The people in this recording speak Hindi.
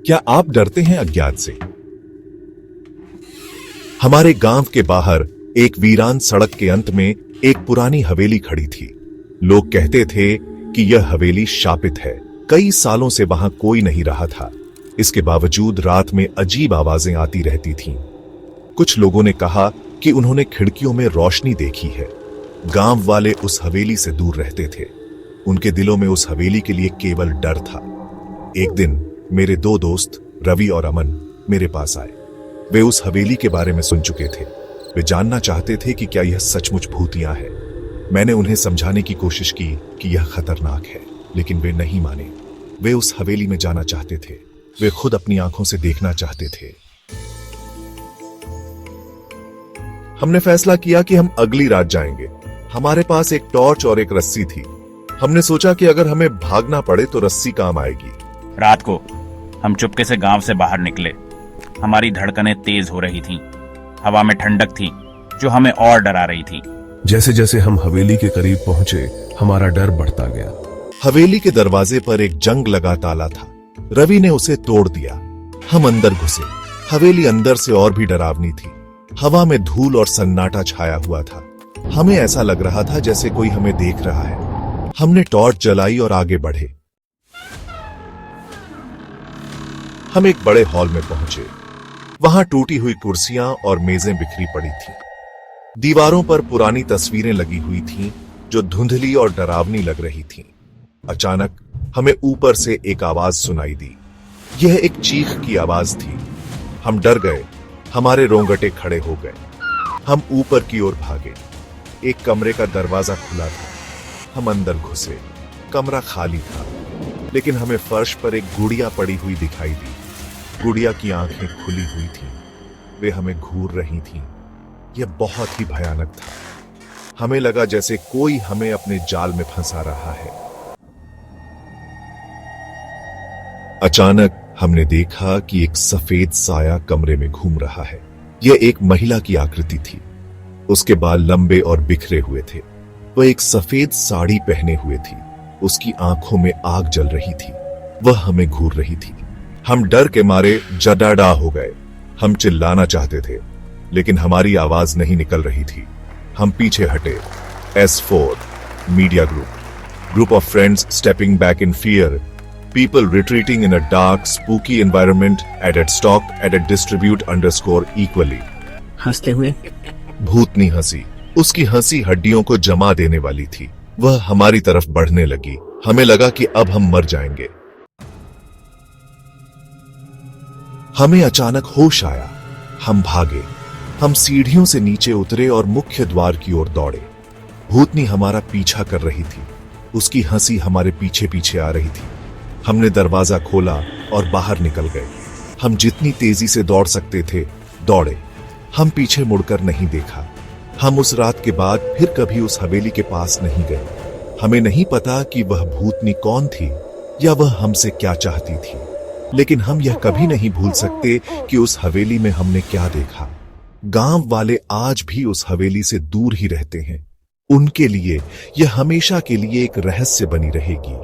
क्या आप डरते हैं अज्ञात से? हमारे गांव के बाहर एक वीरान सड़क के अंत में एक पुरानी हवेली खड़ी थी। लोग कहते थे कि यह हवेली शापित है। कई सालों से वहां कोई नहीं रहा था। इसके बावजूद रात में अजीब आवाजें आती रहती थीं। कुछ लोगों ने कहा कि उन्होंने खिड़कियों में रोशनी देखी है। गांव वाले उस हवेली से दूर रहते थे। उनके दिलों में उस हवेली के लिए केवल डर था। एक दिन मेरे दो दोस्त रवि और अमन मेरे पास आए। वे उस हवेली के बारे में सुन चुके थे। वे जानना चाहते थे कि क्या यह सचमुच भूतिया है। मैंने उन्हें समझाने की कोशिश की कि यह खतरनाक है, लेकिन वे नहीं माने। वे उस हवेली में जाना चाहते थे। वे खुद अपनी आंखों से देखना चाहते थे। हमने फैसला किया कि हम अगली रात जाएंगे। हमारे पास एक टॉर्च और एक रस्सी थी। हमने सोचा कि अगर हमें भागना पड़े तो रस्सी काम आएगी। रात को हम चुपके से गांव से बाहर निकले। हमारी धड़कनें तेज हो रही थीं। हवा में ठंडक थी जो हमें और डरा रही थी। जैसे जैसे हम हवेली के करीब पहुंचे, हमारा डर बढ़ता गया। हवेली के दरवाजे पर एक जंग लगा ताला था। रवि ने उसे तोड़ दिया। हम अंदर घुसे। हवेली अंदर से और भी डरावनी थी। हवा में धूल और सन्नाटा छाया हुआ था। हमें ऐसा लग रहा था जैसे कोई हमें देख रहा है। हमने टॉर्च जलाई और आगे बढ़े। हम एक बड़े हॉल में पहुंचे। वहां टूटी हुई कुर्सियां और मेजें बिखरी पड़ी थीं। दीवारों पर पुरानी तस्वीरें लगी हुई थीं जो धुंधली और डरावनी लग रही थीं। अचानक हमें ऊपर से एक आवाज सुनाई दी। यह एक चीख की आवाज थी। हम डर गए। हमारे रोंगटे खड़े हो गए। हम ऊपर की ओर भागे। एक कमरे का दरवाजा खुला था। हम अंदर घुसे। कमरा खाली था, लेकिन हमें फर्श पर एक गुड़िया पड़ी हुई दिखाई दी। गुड़िया की आंखें खुली हुई थीं। वे हमें घूर रही थीं। यह बहुत ही भयानक था। हमें लगा जैसे कोई हमें अपने जाल में फंसा रहा है। अचानक हमने देखा कि एक सफेद साया कमरे में घूम रहा है। यह एक महिला की आकृति थी। उसके बाल लंबे और बिखरे हुए थे। वह एक सफेद साड़ी पहने हुए थी। उसकी आंखों में आग जल रही थी। वह हमें घूर रही थी। हम डर के मारे जडाडा हो गए। हम चिल्लाना चाहते थे, लेकिन हमारी आवाज नहीं निकल रही थी। हम पीछे हटे। S4 media group of friends stepping back in fear, people retreating in a dark, spooky environment, added stock, added distribute _ equally. हंसते हुए भूतनी हंसी। उसकी हंसी हड्डियों को जमा देने वाली थी। वह हमारी तरफ बढ़ने लगी। हमें लगा कि अब हम मर जाएंगे। हमें अचानक होश आया। हम भागे। हम सीढ़ियों से नीचे उतरे और मुख्य द्वार की ओर दौड़े। भूतनी हमारा पीछा कर रही थी। उसकी हंसी हमारे पीछे पीछे आ रही थी। हमने दरवाजा खोला और बाहर निकल गए। हम जितनी तेजी से दौड़ सकते थे दौड़े। हम पीछे मुड़कर नहीं देखा। हम उस रात के बाद फिर कभी उस हवेली के पास नहीं गए। हमें नहीं पता कि वह भूतनी कौन थी या वह हमसे क्या चाहती थी, लेकिन हम यह कभी नहीं भूल सकते कि उस हवेली में हमने क्या देखा। गांव वाले आज भी उस हवेली से दूर ही रहते हैं। उनके लिए यह हमेशा के लिए एक रहस्य बनी रहेगी।